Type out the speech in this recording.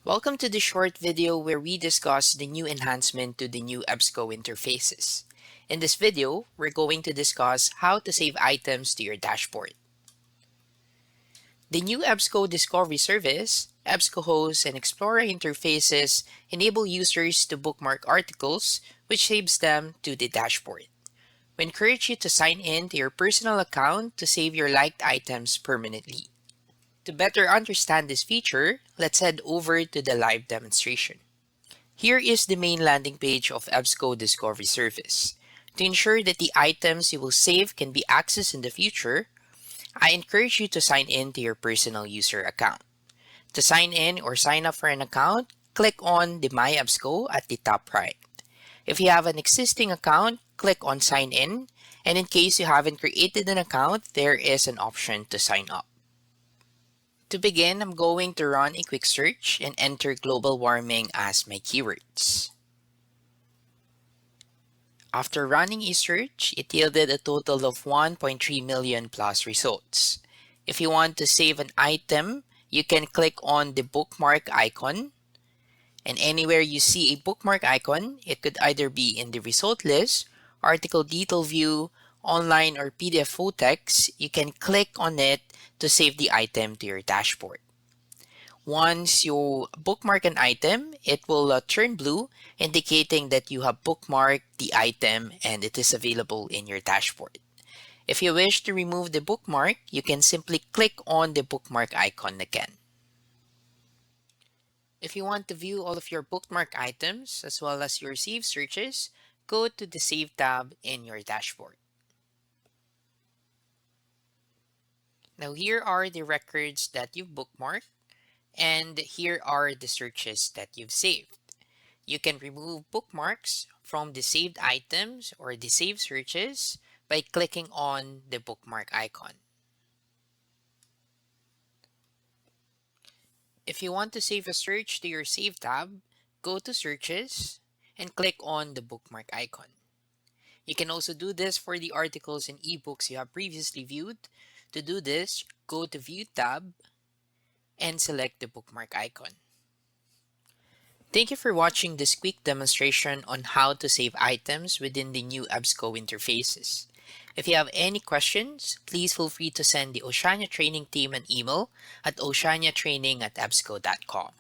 Welcome to this short video where we discuss the new enhancement to the new EBSCO interfaces. In this video, we're going to discuss how to save items to your dashboard. The new EBSCO Discovery Service, EBSCO Host, and Explorer interfaces enable users to bookmark articles, which saves them to the dashboard. We encourage you to sign in to your personal account to save your liked items permanently. To better understand this feature, let's head over to the live demonstration. Here is the main landing page of EBSCO Discovery Service. To ensure that the items you will save can be accessed in the future, I encourage you to sign in to your personal user account. To sign in or sign up for an account, click on the My EBSCO at the top right. If you have an existing account, click on Sign In, and in case you haven't created an account, there is an option to sign up. To begin, I'm going to run a quick search and enter global warming as my keywords. After running a search, it yielded a total of 1.3 million plus results. If you want to save an item, you can click on the bookmark icon. And anywhere you see a bookmark icon, it could either be in the result list, article detail view, online or PDF full text, you can click on it to save the item to your dashboard. Once you bookmark an item, it will turn blue, indicating that you have bookmarked the item and it is available in your dashboard. If you wish to remove the bookmark, you can simply click on the bookmark icon again. If you want to view all of your bookmark items as well as your saved searches, go to the Save tab in your dashboard. Now here are the records that you've bookmarked, and here are the searches that you've saved. You can remove bookmarks from the saved items or the saved searches by clicking on the bookmark icon. If you want to save a search to your Save tab, go to Searches and click on the bookmark icon. You can also do this for the articles and ebooks you have previously viewed. To do this, go to View tab and select the bookmark icon. Thank you for watching this quick demonstration on how to save items within the new EBSCO interfaces. If you have any questions, please feel free to send the Oceania Training team an email at oceaniatraining@ebsco.com.